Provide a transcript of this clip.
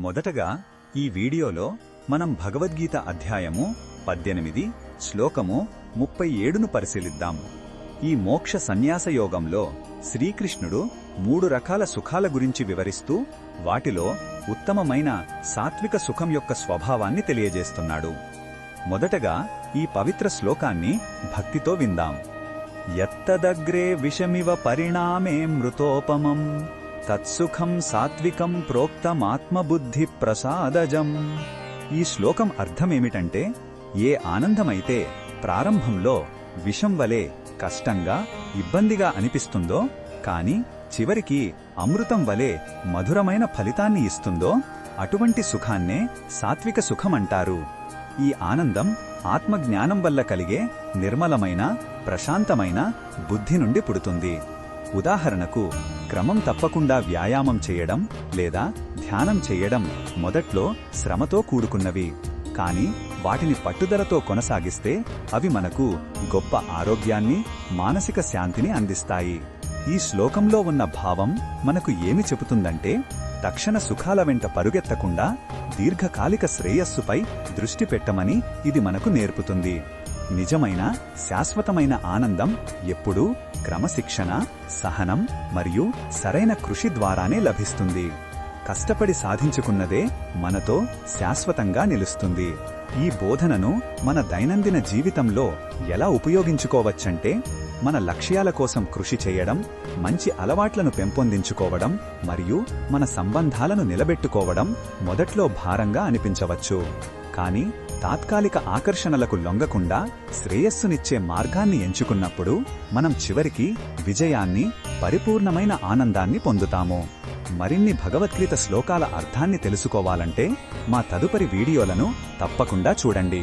మొదటగా ఈ వీడియోలో మనం భగవద్గీత అధ్యాయము 18 శ్లోకము 37ను పరిశీలిద్దాం. ఈ మోక్ష సన్యాస యోగంలో శ్రీకృష్ణుడు 3 రకాల సుఖాల గురించి వివరిస్తూ వాటిలో ఉత్తమమైన సాత్విక సుఖం యొక్క స్వభావాన్ని తెలియజేస్తున్నాడు. మొదటగా ఈ పవిత్ర శ్లోకాన్ని భక్తితో విందాం. యత్తదగ్రే విషమివ పరిణామే మృతోపమం తత్సుఖం సాత్వికం ప్రోక్తమాత్మబుద్ధి ప్రసాదజం. ఈ శ్లోకం అర్థమేమిటంటే, ఏ ఆనందమైతే ప్రారంభంలో విషం వలె కష్టంగా ఇబ్బందిగా అనిపిస్తుందో కాని చివరికి అమృతం వలె మధురమైన ఫలితాన్ని ఇస్తుందో అటువంటి సుఖాన్నే సాత్విక సుఖమంటారు. ఈ ఆనందం ఆత్మజ్ఞానం వల్ల కలిగే నిర్మలమైన ప్రశాంతమైన బుద్ధి నుండి పుడుతుంది. ఉదాహరణకు, క్రమం తప్పకుండా వ్యాయామం చేయడం లేదా ధ్యానం చేయడం మొదట్లో శ్రమతో కూడుకున్నవి. కాని వాటిని పట్టుదలతో కొనసాగిస్తే అవి మనకు గొప్ప ఆరోగ్యాన్ని, మానసిక శాంతిని అందిస్తాయి. ఈ శ్లోకంలో ఉన్న భావం మనకు ఏమి చెబుతుందంటే, తక్షణ సుఖాల వెంట పరుగెత్తకుండా దీర్ఘకాలిక శ్రేయస్సుపై దృష్టి పెట్టమని ఇది మనకు నేర్పుతుంది. నిజమైన శాశ్వతమైన ఆనందం ఎప్పుడూ క్రమశిక్షణ, సహనం మరియు సరైన కృషి ద్వారానే లభిస్తుంది. కష్టపడి సాధించుకున్నదే మనతో శాశ్వతంగా నిలుస్తుంది. ఈ బోధనను మన దైనందిన జీవితంలో ఎలా ఉపయోగించుకోవచ్చంటే, మన లక్ష్యాల కోసం కృషి చేయడం, మంచి అలవాట్లను పెంపొందించుకోవడం మరియు మన సంబంధాలను నిలబెట్టుకోవడం మొదట్లో భారంగా అనిపించవచ్చు. కాని తాత్కాలిక ఆకర్షణలకు లొంగకుండా శ్రేయస్సునిచ్చే మార్గాన్ని ఎంచుకున్నప్పుడు మనం చివరికి విజయాన్ని, పరిపూర్ణమైన ఆనందాన్ని పొందుతాము. మరిన్ని భగవద్గీత శ్లోకాల అర్థాన్ని తెలుసుకోవాలంటే మా తదుపరి వీడియోలను తప్పకుండా చూడండి.